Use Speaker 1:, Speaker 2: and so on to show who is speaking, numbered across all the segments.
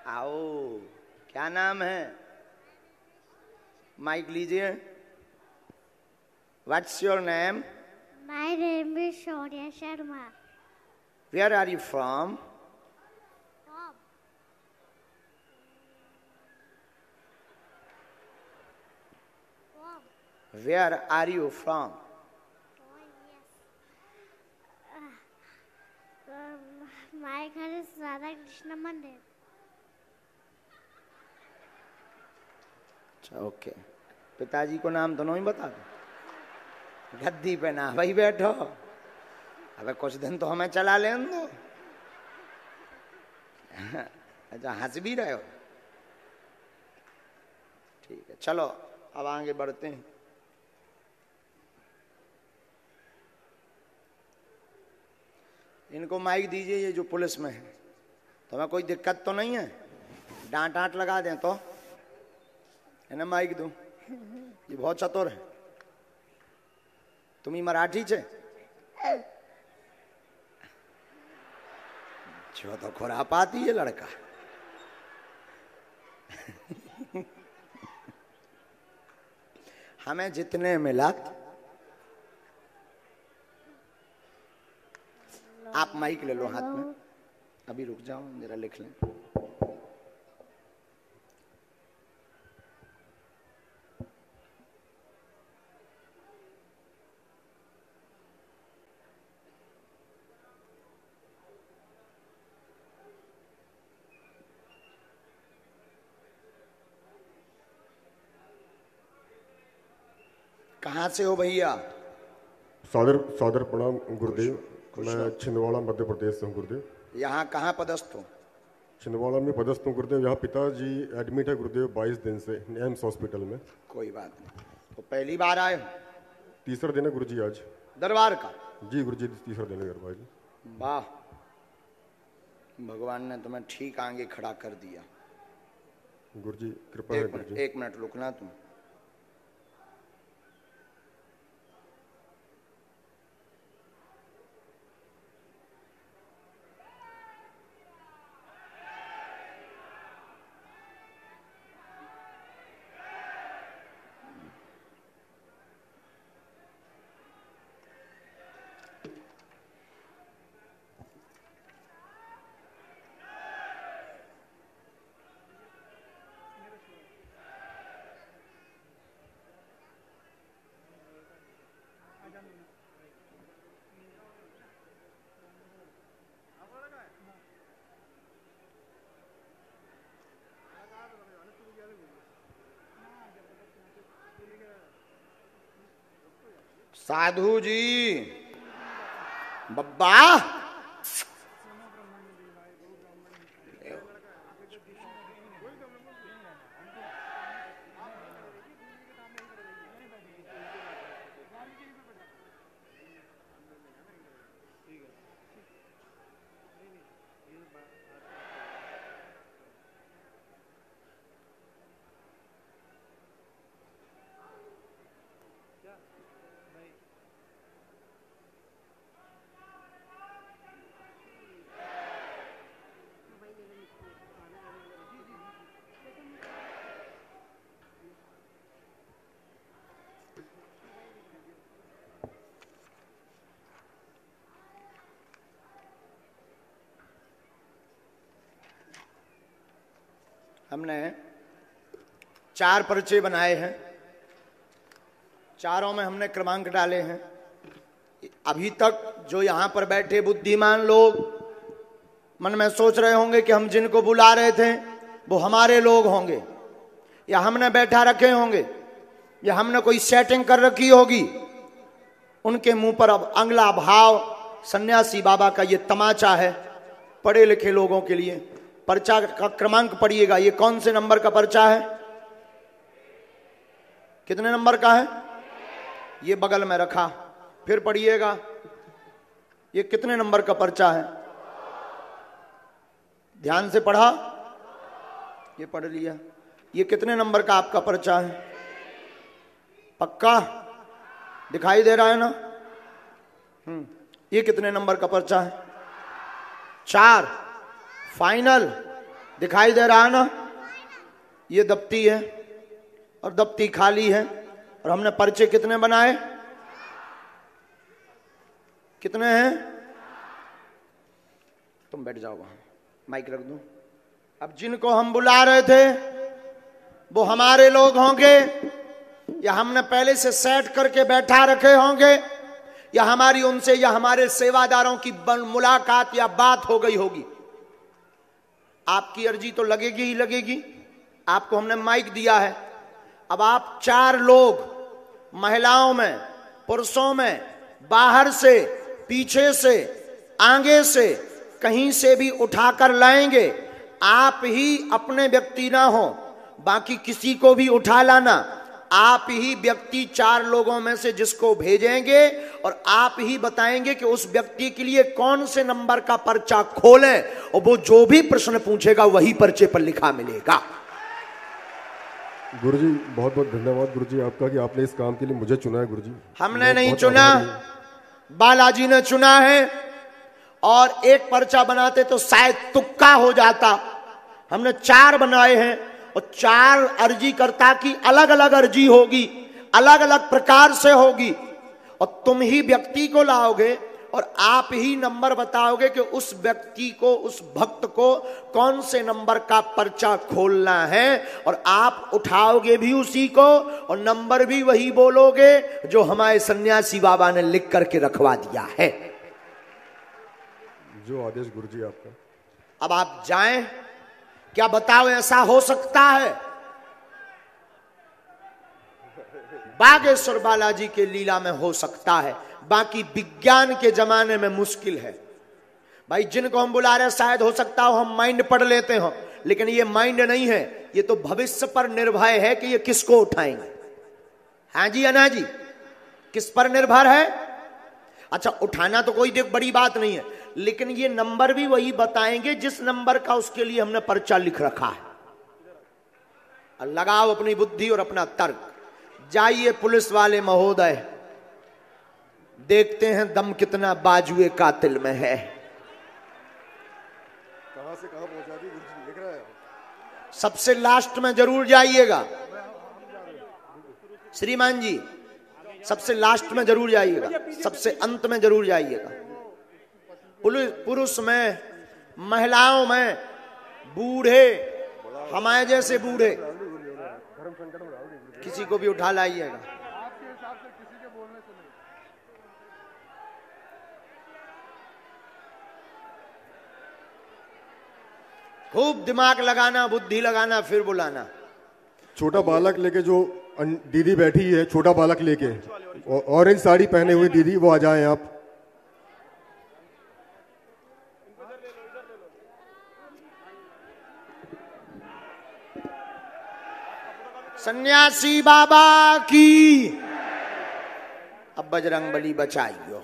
Speaker 1: आओ, क्या नाम है? माइक लीजिए। What's your name?
Speaker 2: My name is Shaurya Sharma.
Speaker 1: Where are you from?
Speaker 2: From
Speaker 1: where are you from?
Speaker 2: Oh yes. My घर is Radha Krishna Mandir.
Speaker 1: अच्छा, okay. पिताजी को नाम तो नहीं बता दो। गद्दी पे ना भाई बैठो, अबे कुछ दिन तो हमें चला लेने दो। अच्छा, हंस भी रहे हो? ठीक है, चलो अब आगे बढ़ते हैं। इनको माइक दीजिए, ये जो पुलिस में है। तुम्हें कोई दिक्कत तो नहीं है? डांट डांट लगा दें तो इन्हें माइक दूं? ये बहुत चतुर है। तुम्ही मराठी छे? जो तो खुरापाती है लड़का। हमें जितने मिला, आप माइक ले लो हाथ में। अभी रुक जाओ, मेरा लिख लें। कहाँ से हो भैया?
Speaker 3: सादर सादर प्रणाम गुरुदेव। मैं छिंदवाड़ा मध्य प्रदेश से हूँ गुरुदेव।
Speaker 1: यहाँ कहाँ पदस्थ हो?
Speaker 3: छिंदवाड़ा में पदस्थ हूँ गुरुदेव। यहाँ पिताजी एडमिट है गुरुदेव 22 दिन से एम्स हॉस्पिटल में।
Speaker 1: कोई बात नहीं। तो पहली बार आए हो?
Speaker 3: तीसरा दिन है गुरुजी आज
Speaker 1: दरबार का?
Speaker 3: जी गुरुजी, तीसरा दिन है दरबार जी।
Speaker 1: वाह, भगवान ने तुम्हें ठीक आगे खड़ा कर दिया।
Speaker 3: गुरुजी कृपा है गुरुजी।
Speaker 1: एक मिनट रुकना तुम। साधु जी, बब्बा, हमने 4 पर्चे बनाए हैं, चारों में हमने क्रमांक डाले हैं। अभी तक जो यहाँ पर बैठे बुद्धिमान लोग मन में सोच रहे होंगे कि हम जिनको बुला रहे थे वो हमारे लोग होंगे, या हमने बैठा रखे होंगे, या हमने कोई सेटिंग कर रखी होगी। उनके मुंह पर अब अगला भाव सन्यासी बाबा का ये तमाचा है पढ़े लिखे लोगों के लिए। पर्चा का क्रमांक पढ़िएगा। ये कौन से नंबर का पर्चा है? कितने नंबर का है? ये बगल में रखा। फिर पढ़िएगा, ये कितने नंबर का पर्चा है? ध्यान से पढ़ा? ये पढ़ लिया। ये कितने नंबर का आपका पर्चा है? पक्का दिखाई दे रहा है ना? ये कितने नंबर का पर्चा है? 4। फाइनल? दिखाई दे रहा ना, ये दफ्ती है और दफ्ती खाली है। और हमने पर्चे कितने बनाए? कितने हैं? तुम बैठ जाओ वहां, माइक रख दूं। अब जिनको हम बुला रहे थे वो हमारे लोग होंगे या हमने पहले से सेट करके बैठा रखे होंगे या हमारी उनसे या हमारे सेवादारों की मुलाकात या बात हो गई होगी। आपकी अर्जी तो लगेगी ही लगेगी। आपको हमने माइक दिया है। अब आप 4 लोग महिलाओं में, पुरुषों में, बाहर से, पीछे से, आगे से, कहीं से भी उठाकर लाएंगे। आप ही अपने व्यक्ति ना हो, बाकी किसी को भी उठा लाना। आप ही व्यक्ति 4 लोगों में से जिसको भेजेंगे और आप ही बताएंगे कि उस व्यक्ति के लिए कौन से नंबर का पर्चा खोलें, और वो जो भी प्रश्न पूछेगा वही पर्चे पर लिखा मिलेगा।
Speaker 3: गुरुजी बहुत बहुत धन्यवाद गुरुजी आपका कि आपने इस काम के लिए मुझे चुना है। गुरुजी
Speaker 1: हमने नहीं चुना, बालाजी ने चुना है। और एक पर्चा बनाते तो शायद तुक्का हो जाता। हमने 4 बनाए हैं और 4 अर्जीकर्ता की अलग अलग अर्जी होगी, अलग अलग प्रकार से होगी। और तुम ही व्यक्ति को लाओगे और आप ही नंबर बताओगे कि उस व्यक्ति को, उस भक्त को कौन से नंबर का पर्चा खोलना है। और आप उठाओगे भी उसी को और नंबर भी वही बोलोगे जो हमारे सन्यासी बाबा ने लिख करके रखवा दिया है।
Speaker 3: जो आदेश गुरुजी आपका।
Speaker 1: अब आप जाएं, क्या बताओ ऐसा हो सकता है? बागेश्वर बालाजी के लीला में हो सकता है, बाकी विज्ञान के जमाने में मुश्किल है। भाई जिनको हम बुला रहे हैं शायद हो सकता हो हम माइंड पढ़ लेते हो, लेकिन ये माइंड नहीं है, ये तो भविष्य पर निर्भर है कि ये किसको उठाएंगे। हाँ जी अन्ना जी, किस पर निर्भर है? अच्छा, उठाना तो कोई बड़ी बात नहीं है, लेकिन ये नंबर भी वही बताएंगे जिस नंबर का उसके लिए हमने पर्चा लिख रखा है। लगाओ अपनी बुद्धि और अपना तर्क। जाइए पुलिस वाले महोदय, देखते हैं दम कितना बाजुए कातिल में है।
Speaker 3: कहां से कहां पहुंचा दी गुरुजी, लिख रहा है।
Speaker 1: सबसे लास्ट में जरूर जाइएगा श्रीमान जी, सबसे लास्ट में जरूर जाइएगा, सबसे अंत में जरूर जाइएगा। पुरुष में, महिलाओं में, बूढ़े, हमारे जैसे बूढ़े, किसी को भी उठा लाइएगा। खूब दिमाग लगाना, बुद्धि लगाना, फिर बुलाना।
Speaker 3: छोटा बालक लेके जो दीदी बैठी है, छोटा बालक लेके, ऑरेंज साड़ी पहने हुई दीदी, वो आ जाएं आप।
Speaker 1: सन्यासी बाबा की। अब बजरंग बली बचाइयो।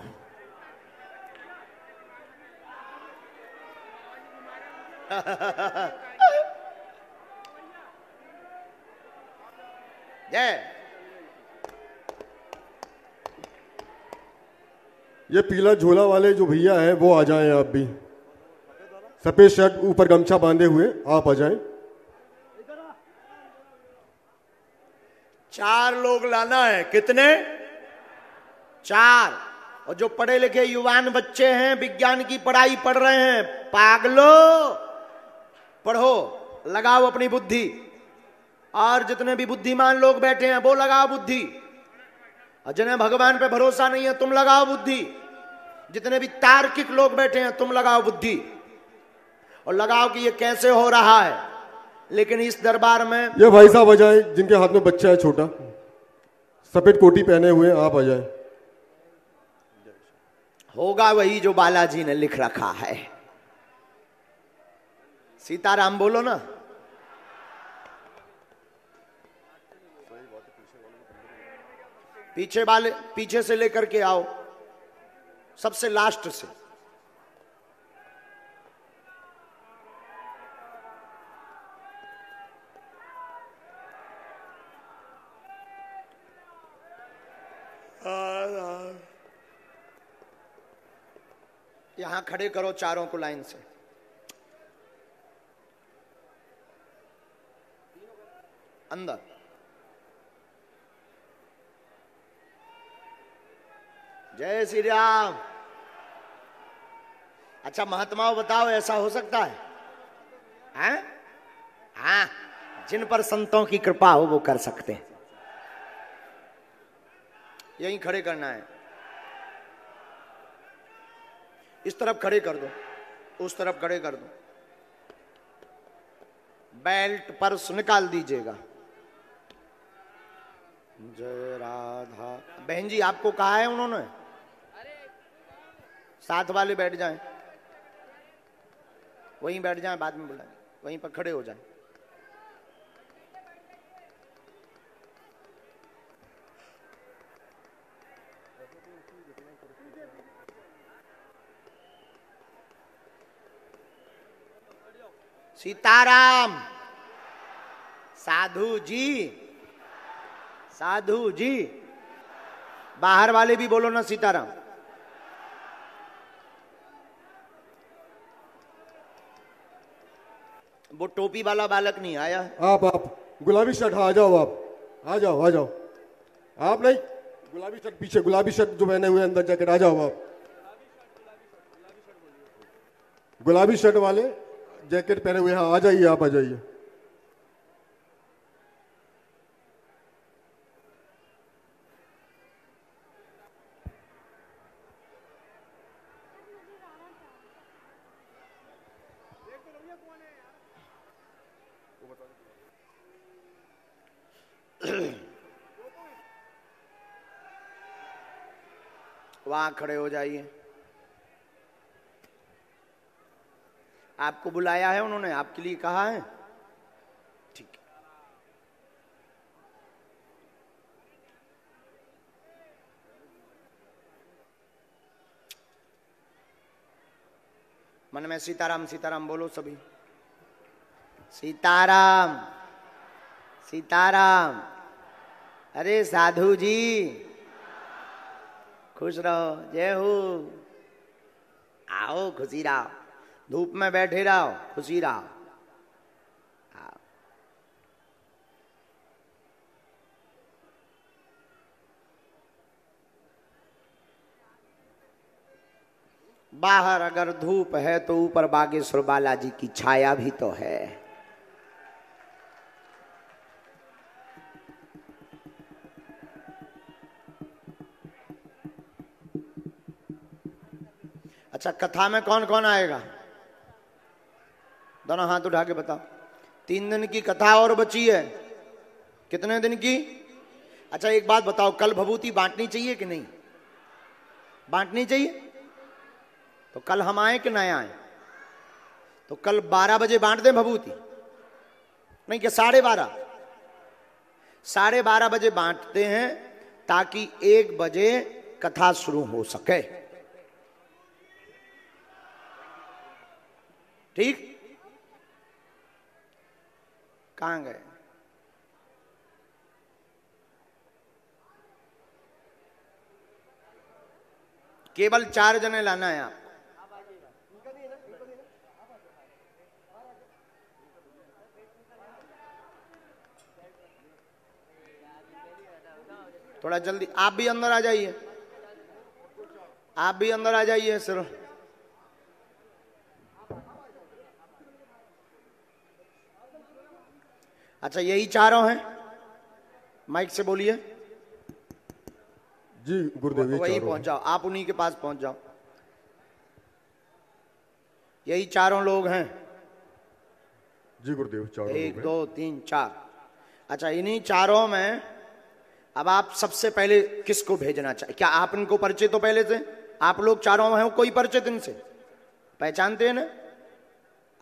Speaker 1: जय।
Speaker 3: ये पीला झोला वाले जो भैया हैं वो आ जाएं आप भी, सफेद शर्ट ऊपर गमछा बांधे हुए, आप आ जाएं।
Speaker 1: 4 लोग लाना है। कितने? 4। और जो पढ़े लिखे युवान बच्चे हैं, विज्ञान की पढ़ाई पढ़ रहे हैं, पागलो पढ़ो, लगाओ अपनी बुद्धि। और जितने भी बुद्धिमान लोग बैठे हैं वो लगाओ बुद्धि। और जिन्हें भगवान पे भरोसा नहीं है तुम लगाओ बुद्धि। जितने भी तार्किक लोग बैठे हैं तुम लगाओ बुद्धि और लगाओ कि ये कैसे हो रहा है। लेकिन इस दरबार में
Speaker 3: ये भाई साहब आ जाए जिनके हाथ में बच्चा है छोटा, सफेद कोटी पहने हुए, आप आ जाए।
Speaker 1: होगा वही जो बालाजी ने लिख रखा है। सीताराम बोलो ना। पीछे वाले, पीछे से लेकर के आओ, सबसे लास्ट से। यहां खड़े करो चारों को लाइन से। अंदर। जय श्री राम। अच्छा महात्माओं बताओ, ऐसा हो सकता है? हैं? हाँ, जिन पर संतों की कृपा हो वो कर सकते हैं। यहीं खड़े करना है, इस तरफ खड़े कर दो, उस तरफ खड़े कर दो। बेल्ट पर्स निकाल दीजिएगा। जय राधा। बहन जी आपको कहा है उन्होंने? साथ वाले बैठ जाएं, वहीं बैठ जाएं, बाद में बुलाएं, वहीं पर खड़े हो जाएं। सीताराम। साधु जी, साधु जी। बाहर वाले भी बोलो ना सीताराम। वो टोपी वाला बालक नहीं आया।
Speaker 3: आप गुलाबी शर्ट, हाँ आ जाओ, आप आ जाओ, आ जाओ। आप नहीं, गुलाबी शर्ट पीछे, गुलाबी शर्ट जो पहने हुए अंदर जैकेट, आ जाओ आप। गुलाबी शर्ट वाले जैकेट पहने हुए, हाँ आ जाइए, आप आ जाइए।
Speaker 1: वहां खड़े हो जाइए। आपको बुलाया है उन्होंने, आपके लिए कहा है। ठीक है। मन में सीताराम सीताराम बोलो सभी। सीताराम सीताराम। अरे साधु जी खुश रहो, जय हो। आओ खुशी रहो, धूप में बैठे रहो, खुशी रहो। आओ। बाहर अगर धूप है तो ऊपर बागेश्वर बालाजी की छाया भी तो है। अच्छा कथा में कौन कौन आएगा? दोनों हाथ उठा के बताओ। 3 दिन की कथा और बची है। कितने दिन की? अच्छा एक बात बताओ, कल भभूति बांटनी चाहिए कि नहीं? बांटनी चाहिए। तो कल हम आए कि नहीं आए? तो कल 12 बजे बांट दें भभूति? नहीं क्या 12:30? 12:30 बजे बांटते हैं ताकि 1 बजे कथा शुरू हो सके। ठीक? कहां गए? केवल 4 जने लाना है आप। थोड़ा जल्दी आप भी अंदर आ जाइए, आप भी अंदर आ जाइए सिर्फ। अच्छा यही चारों हैं? माइक से बोलिए।
Speaker 3: जी गुरुदेव,
Speaker 1: वही पहुंच जाओ, आप उन्हीं के पास पहुंच जाओ। यही चारों लोग हैं?
Speaker 3: जी गुरुदेव, चारों
Speaker 1: 1 2 3 4। अच्छा इन्हीं चारों में अब आप सबसे पहले किसको भेजना चाहिए? क्या आप इनको परिचित हो पहले से? आप लोग चारों हैं, कोई परिचित इनसे? पहचानते हैं ना?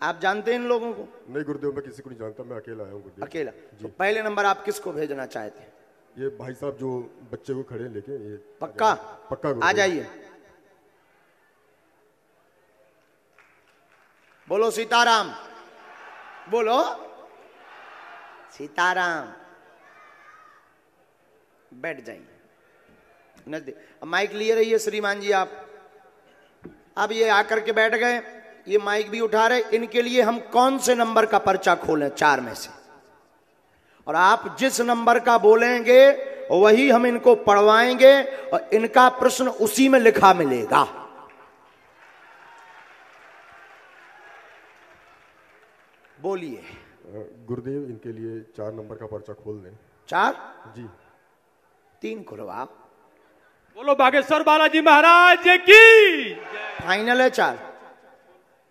Speaker 1: आप जानते हैं इन लोगों को?
Speaker 3: नहीं गुरुदेव, मैं किसी को नहीं जानता, मैं अकेला आया हूँ गुरुदेव।
Speaker 1: अकेला? तो पहले नंबर आप किसको भेजना चाहते हैं?
Speaker 3: ये भाई साहब जो बच्चे को खड़े लेके, ये
Speaker 1: पक्का?
Speaker 3: पक्का
Speaker 1: आ जाइए। बोलो सीताराम, बोलो सीताराम। बैठ जाइए नजदीक। अब माइक लिए रहिए श्रीमान जी आप। अब ये आकर के बैठ गए, ये माइक भी उठा रहे। इनके लिए हम कौन से नंबर का पर्चा खोलें 4 में से? और आप जिस नंबर का बोलेंगे वही हम इनको पढ़वाएंगे और इनका प्रश्न उसी में लिखा मिलेगा। बोलिए।
Speaker 3: गुरुदेव, इनके लिए 4 नंबर का पर्चा खोल दें।
Speaker 1: 4
Speaker 3: जी।
Speaker 1: 3 खोलो आप।
Speaker 4: बोलो बागेश्वर बालाजी महाराज की।
Speaker 1: फाइनल है 4।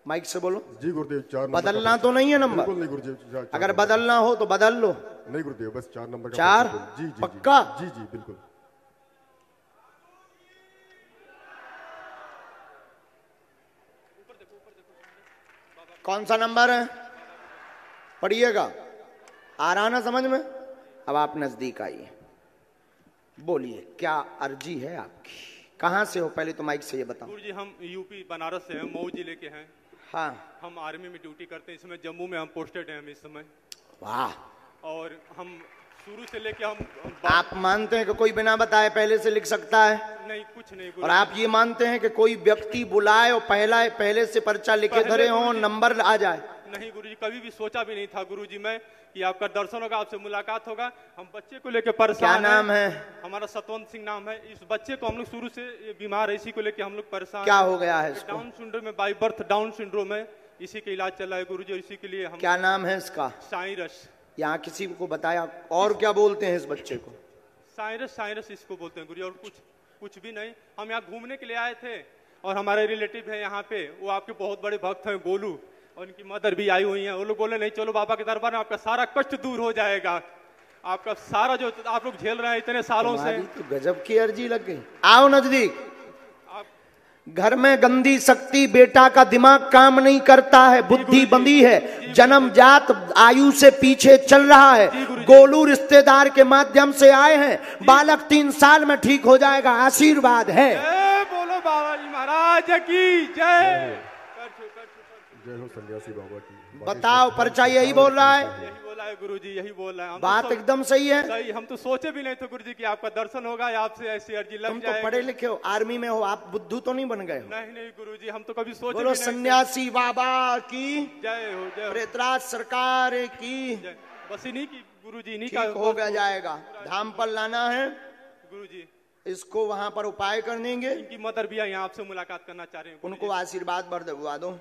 Speaker 1: माइक से बोलो।
Speaker 3: जी गुरुदेव, 4 नंबर
Speaker 1: बदलना तो नहीं है नंबर?
Speaker 3: बिल्कुल नहीं गुरुदेव।
Speaker 1: अगर बदलना हो तो बदल लो।
Speaker 3: नहीं गुरुदेव, बस 4 नंबर का
Speaker 1: 4
Speaker 3: पर्चा खोल। जी जी
Speaker 1: पक्का?
Speaker 3: जी जी बिल्कुल।
Speaker 1: कौन सा नंबर है? पढ़िएगा। आ रहा ना समझ में? अब आप नजदीक आइए, बोलिए क्या अर्जी है आपकी? कहाँ से हो पहले तो माइक से ये बताओ।
Speaker 4: गुरुजी हम यूपी बनारस से हैं, मऊ जिले के हैं।
Speaker 1: हाँ।
Speaker 4: हम आर्मी में ड्यूटी करते हैं, इस समय जम्मू में हम पोस्टेड हैं हम इस समय।
Speaker 1: वाह।
Speaker 4: और हम शुरू से लेके हम
Speaker 1: आप मानते हैं कि कोई बिना बताए पहले से लिख सकता है?
Speaker 4: नहीं, कुछ नहीं
Speaker 1: और आप ये मानते हैं कि कोई व्यक्ति बुलाए और पहले से पर्चा लिखे धरे हो, नंबर आ जाए?
Speaker 4: नहीं गुरुजी, कभी भी सोचा भी नहीं था गुरुजी मैं कि आपका दर्शन होगा, आपसे मुलाकात होगा। हम बच्चे को लेकर परेशान।
Speaker 1: क्या नाम है?
Speaker 4: हमारा सतवंत सिंह नाम है। इस बच्चे को हम लोग शुरू से ये बीमार है, इसी को लेकर हम लोग परेशान।
Speaker 1: क्या हो गया है इसको?
Speaker 4: डाउन सिंड्रोम में, बाय बर्थ डाउन सिंड्रोम है। इसी के इलाज चल रहा है गुरुजी, और इसी के लिए हम।
Speaker 1: क्या नाम है इसका?
Speaker 4: साइरस।
Speaker 1: यहाँ किसी को बताया? और क्या बोलते हैं इस बच्चे को?
Speaker 4: साइरस, साइरस इसको बोलते हैं गुरुजी, और कुछ भी नहीं। हम यहाँ घूमने के लिए आए थे और हमारे रिलेटिव है यहाँ पे, वो आपके बहुत बड़े भक्त हैं गोलू, और उनकी मदर भी आई हुई हैं। वो लोग बोले नहीं चलो बाबा के दरबार में, आपका सारा कष्ट दूर हो जाएगा, आपका सारा जो आप लोग झेल रहे हैं इतने सालों से।
Speaker 1: तो गजब की अर्जी लग गई। आओ नजदीक। घर में गंदी शक्ति, बेटा का दिमाग काम नहीं करता है, बुद्धि बंदी है, जन्मजात आयु से पीछे चल रहा है। गोलू रिश्तेदार के माध्यम से आए हैं, बालक 3 साल में ठीक हो जाएगा, आशीर्वाद है।
Speaker 4: बोलो बाबा जी महाराज की जय।
Speaker 3: जय हो सन्यासी बाबा की।
Speaker 1: बताओ पर्चा यही बोल रहा है?
Speaker 4: यही बोला है गुरुजी, यही बोल रहा है।
Speaker 1: बात एकदम सही है।
Speaker 4: सही, हम तो सोचे भी नहीं थे गुरुजी कि आपका दर्शन होगा या आपसे ऐसी अर्जी लग
Speaker 1: तुम तो
Speaker 4: जाएगी।
Speaker 1: पढ़े लिखे हो, आर्मी में हो, आप बुद्धू तो नहीं बन गए हो?
Speaker 4: नहीं नहीं गुरुजी, हम तो कभी सोचे
Speaker 1: बोलो
Speaker 4: भी नहीं थे।
Speaker 1: सन्यासी बाबा की
Speaker 4: जय हो, जय हो।
Speaker 1: प्रेतराज सरकार की।
Speaker 4: जय। बस इन्हीं की गुरुजी, इन्हीं
Speaker 1: ठीक
Speaker 4: का
Speaker 1: हो गया जाएगा। धाम पर लाना है
Speaker 4: गुरुजी।
Speaker 1: इसको, वहां पर उपाय कर देंगे।
Speaker 4: इनकी मदर भी यहाँ आपसे मुलाकात करना चाह रहे हैं गुरुजी।
Speaker 1: उनको आशीर्वाद बरदवा दो।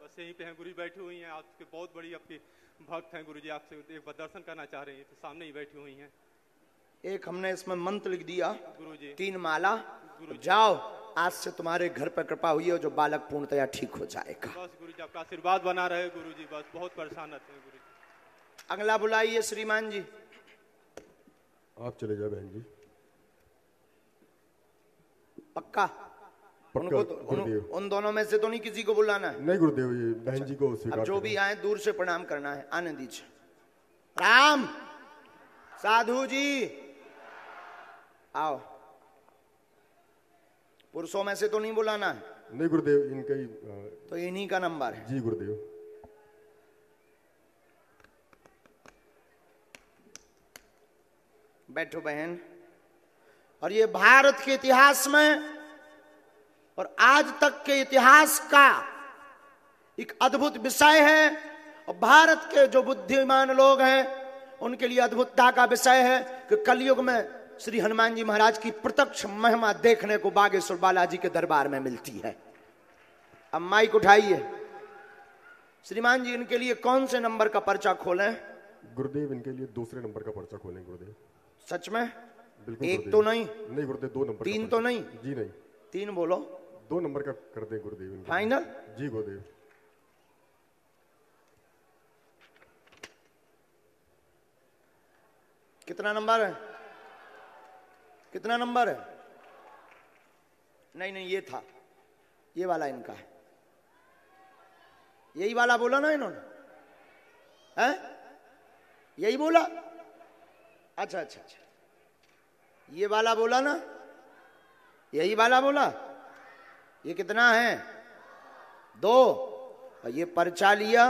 Speaker 4: बस यहीं पे हैं गुरुजी, बैठी हुई हैं आपके, बहुत बड़ी आपकी भक्त हैं गुरुजी, आपसे एक बार दर्शन करना चाह रही हैं, तो सामने ही बैठी हुई हैं।
Speaker 1: एक हमने इसमें मंत्र लिख दिया,
Speaker 4: गुरुजी
Speaker 1: 3 माला। जाओ, आज से तुम्हारे घर पर कृपा हुई है, जो बालक पूर्णतया ठीक हो जाएगा।
Speaker 4: बस गुरुजी आपका आशीर्वाद बना रहे गुरुजी, बस बहुत परेशान रहते हैं गुरुजी।
Speaker 1: अगला बुलाइए श्रीमान जी।
Speaker 3: आप चले जाए बहन जी।
Speaker 1: पक्का? उनको तो, उन दोनों में से तो नहीं किसी को बुलाना है?
Speaker 3: नहीं गुरुदेव, ये बहन जी को
Speaker 1: अब जो भी आए दूर से प्रणाम करना है, आने दीजिए। राम साधु जी आओ। पुरुषों में से तो नहीं बुलाना है?
Speaker 3: नहीं गुरुदेव, इनका ही
Speaker 1: तो इन्हीं का नंबर है।
Speaker 3: जी गुरुदेव।
Speaker 1: बैठो बहन। और ये भारत के इतिहास में और आज तक के इतिहास का एक अद्भुत विषय है, और भारत के जो बुद्धिमान लोग हैं उनके लिए अद्भुतता का विषय है कि कलयुग में श्री हनुमान जी महाराज की प्रत्यक्ष महिमा देखने को बागेश्वर बालाजी के दरबार में मिलती है। अब माइक उठाइए। श्रीमान जी, इनके लिए कौन से नंबर का पर्चा खोलें?
Speaker 3: गुरुदेव, इनके लिए दूसरे नंबर का पर्चा खोलें गुरुदेव।
Speaker 1: सच में?
Speaker 3: बिल्कुल।
Speaker 1: एक तो नहीं?
Speaker 3: नहीं गुरुदेव, 2 नंबर।
Speaker 1: 3 तो नहीं?
Speaker 3: जी नहीं।
Speaker 1: 3 बोलो।
Speaker 3: 2 नंबर का कर दें गुरुदेव।
Speaker 1: फाइनल?
Speaker 3: जी गुरुदेव।
Speaker 1: कितना नंबर है? कितना नंबर है? नहीं नहीं, ये था, ये वाला इनका है। यही वाला बोला ना इन्होंने? हैं? यही बोला? अच्छा अच्छा अच्छा, ये वाला बोला ना? यही वाला बोला? ये कितना है? 2। और ये पर्चा लिया,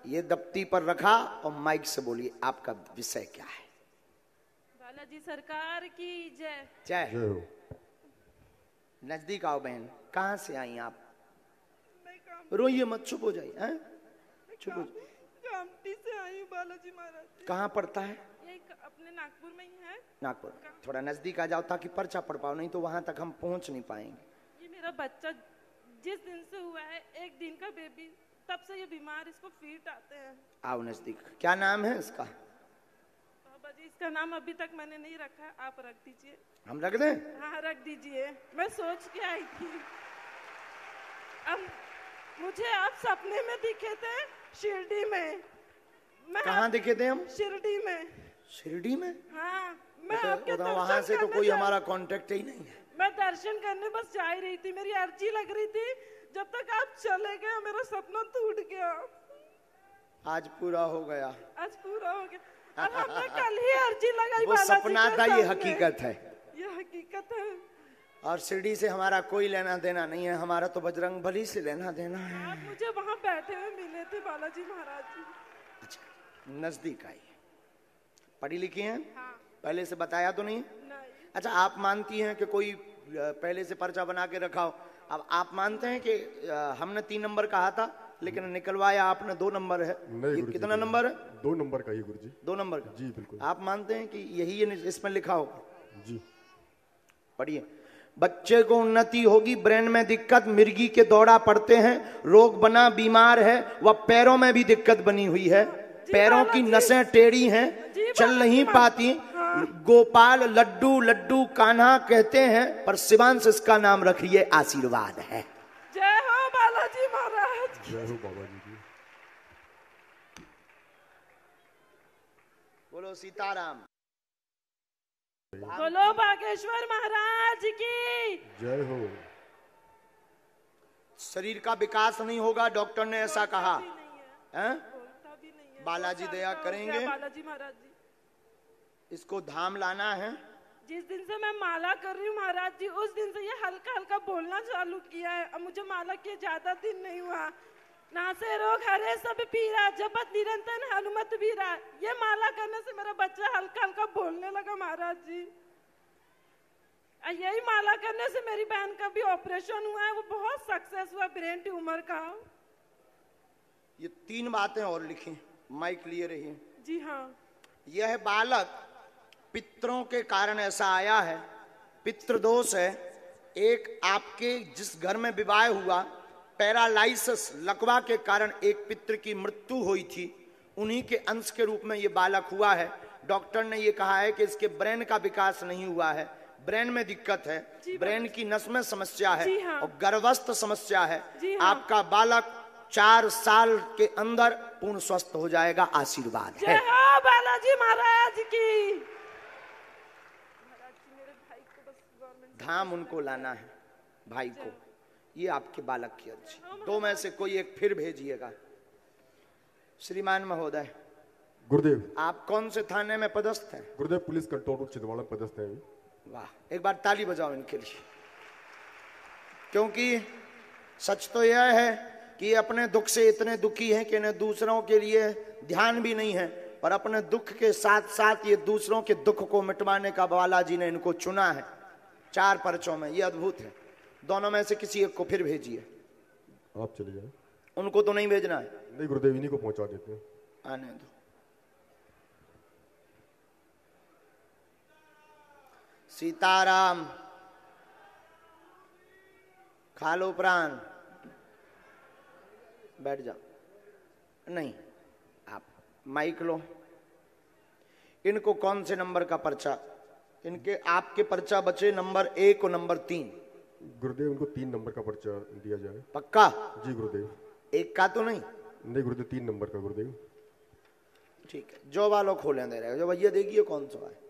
Speaker 1: ये दफ्ती पर रखा, और माइक से बोलिए आपका विषय क्या है?
Speaker 5: बालाजी सरकार की जय।
Speaker 1: जय
Speaker 3: जय हो।
Speaker 1: नजदीक आओ बहन। कहाँ से आई आप? रोइए मत, चुप हो जाइए। हैं? चुप हो जाइए।
Speaker 5: कामटी से आई हूँ बालाजी महाराज।
Speaker 1: कहाँ पड़ता है?
Speaker 5: यही नागपुर में ही है।
Speaker 1: नागपुर, थोड़ा नजदीक आ जाओ ताकि पर्चा पढ़ पाओ, नहीं तो वहां तक हम पहुंच नहीं पाएंगे।
Speaker 5: ये मेरा बच्चा जिस दिन से हुआ है, एक दिन का बेबी, तब से ये बीमार, इसको फीट आते हैं।
Speaker 1: आओ नजदीक। क्या नाम है इसका?
Speaker 5: बाबा जी इसका नाम अभी तक मैंने नहीं रखा, आप रख दीजिए।
Speaker 1: हम रख दें?
Speaker 5: हाँ रख दीजिए, मैं सोच के आई थी। अब मुझे आप सपने में दिखे थे शिरडी में।
Speaker 1: कहाँ दिखे थे हम?
Speaker 5: शिरडी में।
Speaker 1: शिरडी में?
Speaker 5: हाँ, मैं
Speaker 1: तो
Speaker 5: आपके
Speaker 1: वहां
Speaker 5: दर्शन
Speaker 1: से तो
Speaker 5: करने
Speaker 1: कोई
Speaker 5: जा-
Speaker 1: हमारा कांटेक्ट ही नहीं है।
Speaker 5: मैं दर्शन करने बस जा ही रही थी, मेरी अर्जी लग रही थी। जब तक आप चले गए मेरा सपना टूट गया।
Speaker 1: आज पूरा हो गया।
Speaker 5: आज पूरा हो गया। अब हमने कल ही अर्जी लगाई।
Speaker 1: वो
Speaker 5: बालाजी
Speaker 1: सपना
Speaker 5: के
Speaker 1: था, ये
Speaker 5: सामने।
Speaker 1: हकीकत है।
Speaker 5: ये हकीकत है।
Speaker 1: और शिरडी से हमारा कोई लेना देना नहीं है, हमारा तो बजरंग बली से लेना देना है।
Speaker 5: आप मुझे वहाँ बैठे हुए मिले थे बालाजी महाराज जी।
Speaker 1: अच्छा, नजदीक आई। पढ़ी लिखी हैं?
Speaker 5: हाँ।
Speaker 1: पहले से बताया तो नहीं?
Speaker 5: नहीं।
Speaker 1: अच्छा, आप मानती हैं कि कोई पहले से पर्चा बना के रखा हो? अब आप मानते हैं कि हमने 3 नंबर कहा था लेकिन निकलवाया आपने 2 नंबर है?
Speaker 3: नहीं
Speaker 1: ये
Speaker 3: गुरुजी,
Speaker 1: कितना नंबर है?
Speaker 3: 2 नंबर का ही गुरुजी।
Speaker 1: 2 नंबर का?
Speaker 3: जी बिल्कुल।
Speaker 1: आप मानते हैं कि यही इसमें लिखा होगा?
Speaker 3: जी।
Speaker 1: पढ़िए। बच्चे को उन्नति होगी, ब्रेन में दिक्कत, मिर्गी के दौरा पड़ते हैं, रोग बना, बीमार है, वह पैरों में भी दिक्कत बनी हुई है, पैरों की नसें टेढ़ी हैं, चल नहीं पाती। गोपाल लड्डू लड्डू कान्हा कहते हैं, पर शिवांश इसका नाम रखिए आशीर्वाद है।
Speaker 5: जय हो बालाजी महाराज।
Speaker 3: जय हो बाबा जी की।
Speaker 1: बोलो सीताराम।
Speaker 5: बोलो बागेश्वर महाराज की
Speaker 3: जय हो।
Speaker 1: शरीर का विकास नहीं होगा, डॉक्टर ने ऐसा कहा
Speaker 5: नहीं है,
Speaker 1: है?
Speaker 5: बोलता भी नहीं है।
Speaker 1: बालाजी
Speaker 5: 2 साल
Speaker 1: दया
Speaker 5: का हो
Speaker 1: करेंगे।
Speaker 5: गया बालाजी महाराज जी।
Speaker 1: इसको धाम लाना है।
Speaker 5: जिस दिन से मैं माला कर रही हूँ महाराज जी, उस दिन से ये हल्का हल्का बोलना चालू किया है। अब मुझे माला किए ज्यादा दिन नहीं हुआ। नासे रोग हरे सब पीरा, जपत निरंतर हनुमत वीरा। ये माला करने से मेरा बच्चा हल्का हल्का बोलने लगा महाराज जी। यही माला करने से मेरी बहन का भी ऑपरेशन हुआ है, वो बहुत सक्सेस हुआ ब्रेन ट्यूमर का।
Speaker 1: ये 3 बातें और लिखी, माइक लिए रहिए।
Speaker 5: जी हाँ।
Speaker 1: यह बालक पितरों के कारण ऐसा आया है, पितृदोष है। एक आपके जिस घर में विवाह हुआ, पैरालाइसिस लकवा के कारण एक पितृ की मृत्यु हुई थी, उन्हीं के अंश के रूप में ये बालक हुआ है। डॉक्टर ने ये कहा है कि इसके ब्रेन का विकास नहीं हुआ है, ब्रेन में दिक्कत है, ब्रेन की नस में समस्या है
Speaker 5: हाँ।
Speaker 1: और गर्भस्थ समस्या है।
Speaker 5: हाँ।
Speaker 1: आपका बालक 4 साल के अंदर पूर्ण स्वस्थ हो जाएगा, आशीर्वाद है।
Speaker 5: जय हो बालाजी महाराज की। महाराज जी मेरे भाई को बस गवर्नमेंट
Speaker 1: धाम उनको लाना है, भाई को। ये आपके बालक की अर्जी। 2 में से कोई एक फिर भेजिएगा। श्रीमान महोदय,
Speaker 3: गुरुदेव।
Speaker 1: आप कौन से थाने में पदस्थ हैं?
Speaker 3: गुरुदेव पुलिस कंट्रोल रूम छिंदवाड़ा में पदस्थ है।
Speaker 1: वाह, एक बार ताली बजाओ इनके लिए। क्योंकि सच तो यह है कि अपने दुख से इतने दुखी हैं कि इन्हें दूसरों के लिए ध्यान भी नहीं है, पर अपने दुख के साथ साथ ये दूसरों के दुख को मिटवाने का बालाजी ने इनको चुना है 4 पर्चों में। ये अद्भुत है। दोनों में से किसी एक को फिर भेजिए।
Speaker 3: आप चले जाए।
Speaker 1: उनको तो नहीं भेजना है?
Speaker 3: नहीं गुरुदेव, इन्हीं को पहुंचा देते हैं।
Speaker 1: आने दो। सीताराम। खा लो प्राण, बैठ जाओ। नहीं, आप माइक लो। इनको कौन से नंबर का पर्चा? इनके आपके पर्चा बचे नंबर 1 और नंबर 3।
Speaker 3: गुरुदेव उनको 3 नंबर का पर्चा दिया जाए।
Speaker 1: पक्का?
Speaker 3: जी गुरुदेव।
Speaker 1: 1 का तो नहीं?
Speaker 3: नहीं गुरुदेव, 3 नंबर का गुरुदेव।
Speaker 1: ठीक है, जो वालों खोले दे रहे, जो भैया देखिए कौन सा है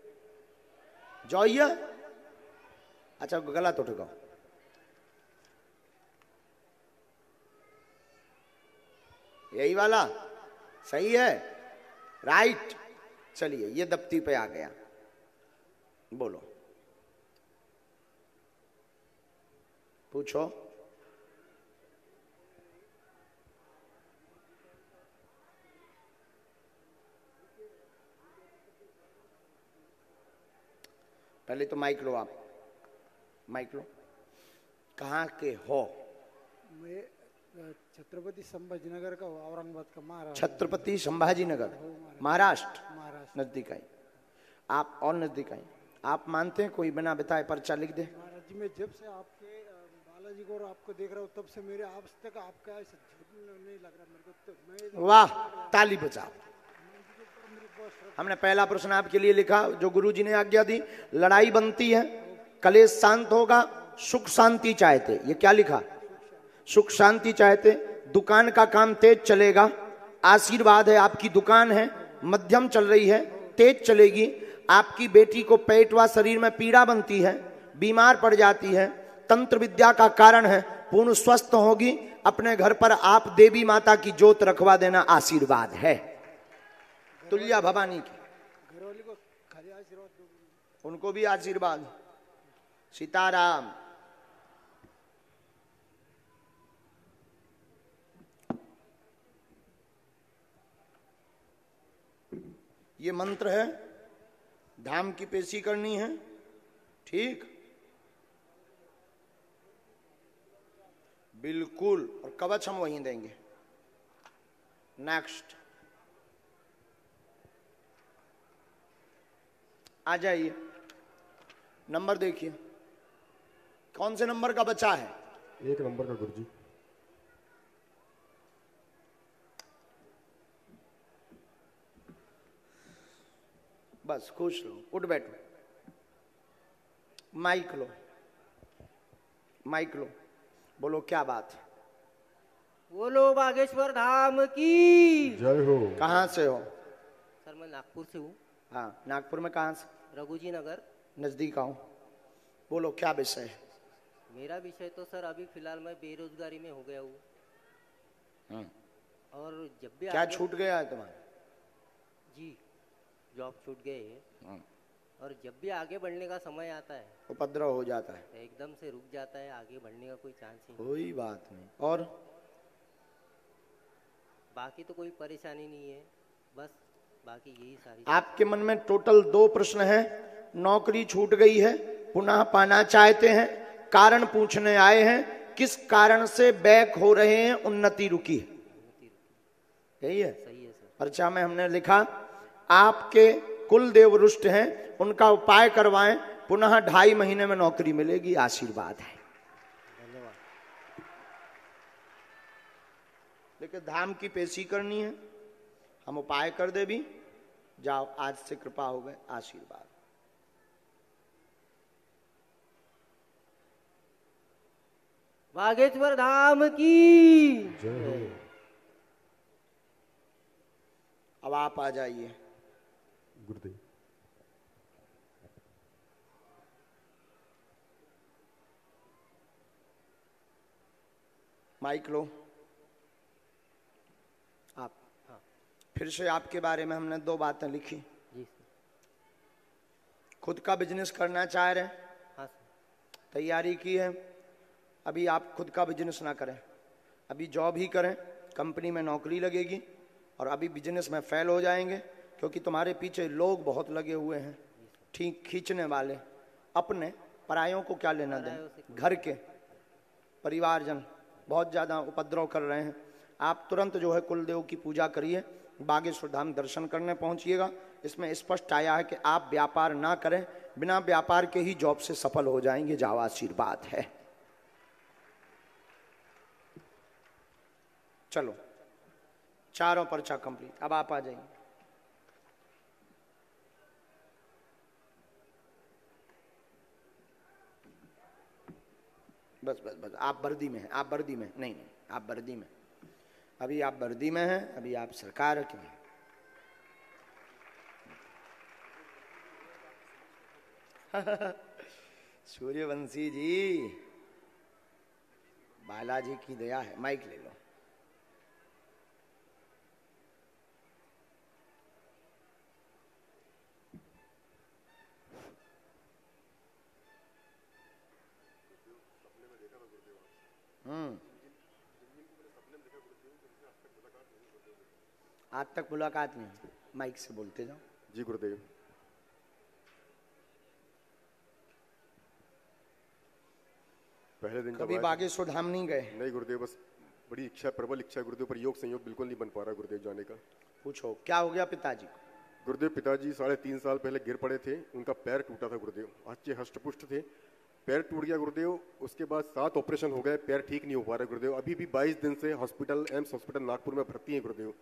Speaker 1: जो ये। अच्छा, गलत उठ गया। यही वाला सही है, राइट। चलिए, ये दफ्ती पे आ गया। बोलो, पूछो। पहले तो माइक लो, आप माइक लो। कहाँ के हो?
Speaker 6: मैं छत्रपति संभाजीनगर का औरंगाबाद का महाराष्ट्र।
Speaker 1: छत्रपति संभाजी नगर, महाराष्ट्र।
Speaker 6: महाराष्ट्र।
Speaker 1: नजदीक आई। आप और नजदीक आए। आप मानते हैं कोई बिना बताए पर्चा लिख दे?
Speaker 6: महाराज जी मैं जब से आपके बालाजी को और आपको देख रहा हूँ तब से मेरे आज तक आपका ऐसा झूठ नहीं लग रहा मेरे को। तो मैं
Speaker 1: वाह, ताली बजाओ। हमने पहला प्रश्न आपके लिए लिखा जो गुरुजी ने आज्ञा दी, लड़ाई बनती है, कलेश शांत होगा, सुख शांति चाहते। ये क्या लिखा? सुख शांति चाहते। दुकान का काम तेज चलेगा, आशीर्वाद है। आपकी दुकान है, मध्यम चल रही है, तेज चलेगी। आपकी बेटी को पेट व शरीर में पीड़ा बनती है, बीमार पड़ जाती है, तंत्र विद्या का कारण है, पूर्ण स्वस्थ होगी। अपने घर पर आप देवी माता की ज्योत रखवा देना, आशीर्वाद है। तुल्या भवानी की
Speaker 6: घरवाली को खाली आशीर्वाद दो।
Speaker 1: उनको भी आशीर्वाद। सीताराम। ये मंत्र है, धाम की पेशी करनी है, ठीक? बिल्कुल। और कवच हम वहीं देंगे। नेक्स्ट आ जाइए, नंबर देखिए कौन से नंबर का बचा है?
Speaker 3: 1 नंबर का गुरुजी।
Speaker 1: बस खुश लो, उठ बैठो। माइक लो, माइक लो, बोलो क्या बात है?
Speaker 7: बोलो बागेश्वर धाम की
Speaker 3: जय हो।
Speaker 1: कहाँ से हो?
Speaker 7: सर मैं नागपुर से हूँ।
Speaker 1: हाँ, नागपुर में कहाँ से?
Speaker 7: रघुजी नगर।
Speaker 1: नजदीक आओ। बोलो क्या विषय है?
Speaker 7: मेरा विषय तो सर अभी फिलहाल मैं बेरोजगारी में हो गया हूँ। और जब भी
Speaker 1: क्या छूट गया है तुम्हारा?
Speaker 7: जी जॉब छूट गए है। और जब भी आगे बढ़ने का समय आता है
Speaker 1: उपद्रव हो जाता है,
Speaker 7: एकदम से रुक जाता है, आगे बढ़ने का कोई चांस ही नहीं।
Speaker 1: कोई बात नहीं। और
Speaker 7: बाकी तो कोई परेशानी नहीं है, बस बाकी यही सारी।
Speaker 1: आपके मन में टोटल 2 प्रश्न है। नौकरी छूट गई है, पुनः पाना चाहते हैं, कारण पूछने आए हैं, किस कारण से बैक हो रहे हैं, उन्नति रुकी है। यही है?
Speaker 7: सही है सर।
Speaker 1: पर्चा में हमने लिखा आपके कुल देव रुष्ट हैं, उनका उपाय करवाएं, पुनः 2.5 महीने में नौकरी मिलेगी, आशीर्वाद है।
Speaker 7: धन्यवाद।
Speaker 1: लेकिन धाम की पेशी करनी है, हम उपाय कर दे भी। जाओ, आज से कृपा हो गए, आशीर्वाद।
Speaker 7: बागेश्वर धाम की
Speaker 3: जय हो।
Speaker 1: अब आप आ जाइए।
Speaker 3: गुरुदेव।
Speaker 1: माइक लो आप। हाँ। फिर से आपके बारे में हमने 2 बातें लिखी।
Speaker 7: जी सर।
Speaker 1: खुद का बिजनेस करना चाह रहे हैं,
Speaker 7: हाँ सर।
Speaker 1: तैयारी की है। अभी आप खुद का बिजनेस ना करें, अभी जॉब ही करें, कंपनी में नौकरी लगेगी और अभी बिजनेस में फेल हो जाएंगे, क्योंकि तुम्हारे पीछे लोग बहुत लगे हुए हैं, ठीक खींचने वाले। अपने परायों को क्या लेना दें, घर के परिवारजन बहुत ज़्यादा उपद्रव कर रहे हैं। आप तुरंत जो है कुलदेव की पूजा करिए, बागेश्वर धाम दर्शन करने पहुंचिएगा। इसमें स्पष्ट आया है कि आप व्यापार ना करें, बिना व्यापार के ही जॉब से सफल हो जाएंगे। जाओ, आशीर्वाद है। चलो, चारों पर्चा कंप्लीट। अब आप आ जाइए। बस बस बस, आप वर्दी में हैं, आप वर्दी में। नहीं नहीं, आप वर्दी में। अभी आप वर्दी में हैं, अभी आप सरकार के हैं। सूर्यवंशी जी, बालाजी की दया है। माइक ले लो। आज तक मुलाकात नहीं, माइक से बोलते जाओ।
Speaker 3: जी गुरुदेव। पहले दिन
Speaker 1: कभी बागेश्वर धाम नहीं गए?
Speaker 3: नहीं गुरुदेव, बस बड़ी इच्छा, प्रबल इच्छा है गुरुदेव, पर योग संयोग बिल्कुल नहीं बन पा रहा गुरुदेव जाने का।
Speaker 1: पूछो क्या हो गया पिताजी को?
Speaker 3: गुरुदेव पिताजी 3.5 साल पहले गिर पड़े थे, उनका पैर टूटा था गुरुदेव, अच्छे हष्टपुष्ट थे, पैर टूट गया गुरुदेव, उसके बाद 7 ऑपरेशन हो गए, पैर ठीक नहीं हो पा रहे गुरुदेव, अभी भी 22 दिन से हॉस्पिटल एम्स हॉस्पिटल नागपुर में भर्ती हैं गुरुदेव,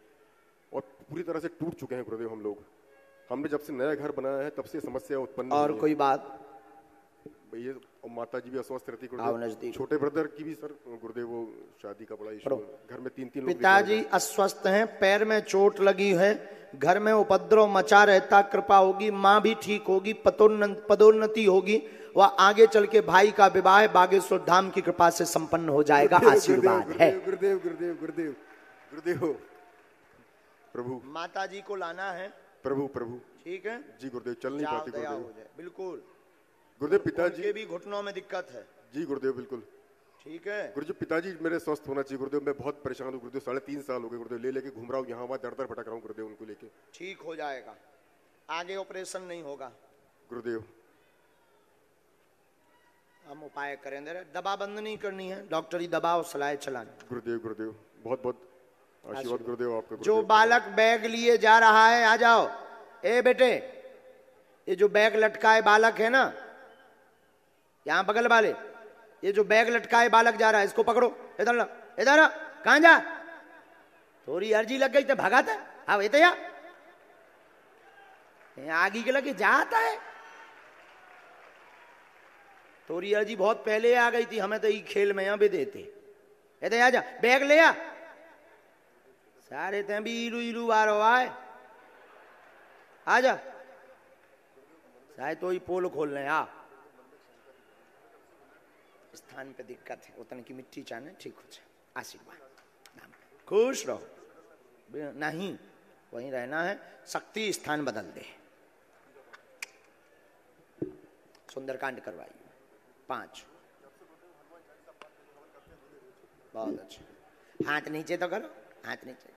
Speaker 3: और पूरी तरह से टूट चुके हैं गुरुदेव हम लोग। हमने जब से नया घर बनाया है तब से समस्या उत्पन्न
Speaker 1: और
Speaker 3: हुई है।
Speaker 1: कोई बात?
Speaker 3: ये माता जी भी अस्वस्थ रहती
Speaker 1: आओ
Speaker 3: गुरुदेव,
Speaker 1: नजदीक।
Speaker 3: छोटे ब्रदर की भी सर गुरुदेव वो शादी का बड़ा इशू, घर में 3 लोग
Speaker 1: पिताजी अस्वस्थ हैं, पैर में चोट लगी है, घर में उपद्रव मचा रहता, कृपा होगी माँ भी ठीक होगी, पदोन्नति होगी, वह आगे चल के भाई का विवाह बागेश्वर धाम की कृपा से संपन्न हो जाएगा, आशीर्वाद है।
Speaker 3: गुरुदेव गुरुदेव गुरुदेव गुरुदेव प्रभु,
Speaker 1: माता जी को लाना है
Speaker 3: प्रभु प्रभु,
Speaker 1: ठीक है
Speaker 3: जी गुरुदेव, चल नहीं
Speaker 1: जाओ,
Speaker 3: पाती
Speaker 1: दया
Speaker 3: गुरुदेव,
Speaker 1: हो जाए, बिल्कुल।
Speaker 3: गुरुदेव पिताजी
Speaker 1: उनके भी घुटनों में दिक्कत है,
Speaker 3: जी गुरुदेव बिल्कुल,
Speaker 1: ठीक है।
Speaker 3: गुरुदेव पिताजी मेरे स्वस्थ होना चाहिए गुरुदेव, मैं बहुत परेशान हूँ गुरुदेव, 3.5 साल हो गए गुरुदेव, ले लेके घूम रहा हूँ यहाँ वहाँ, दर दर भटक रहा हूँ गुरुदेव उनको लेके।
Speaker 1: ठीक हो जाएगा, आगे ऑपरेशन नहीं होगा
Speaker 3: गुरुदेव।
Speaker 1: हम उपाय करेंगे, दवा बंद नहीं करनी है, डॉक्टरी दवा और सलाह चलानी।
Speaker 3: गुरुदेव गुरुदेव बहुत बहुत आशीर्वाद गुरुदेव आपका।
Speaker 1: जो बालक बैग लिए जा रहा है, आ जाओ। ए बेटे, ये जो बैग लटकाए बालक है ना, यहाँ बगल वाले, ये जो बैग लटकाए बालक जा रहा है, इसको पकड़ो, इधर ला, इधर आ, कहाँ जा, थोड़ी अर्जी लग गई तो भगाता, हाँ ये तो या आगे के लगे जाता है, थोड़ी अर्जी बहुत पहले आ गई थी, हमें तो ये खेल में यहाँ भी देते, ये तो आ जा, बैग ले आ, सारे ते भी इलू इलू आ रहा है, आ जा, शायद तो ही पोल खोल रहे हैं, आ स्थान पे दिक्कत है, उतने की मिट्टी चाहने ठीक हो जाए, आशीर्वाद, खुश रहो, नहीं वहीं रहना है, शक्ति स्थान बदल दे। सुंदरकांड करवाइए 5, बहुत अच्छा, हाथ नीचे तो करो, हाथ नीचे,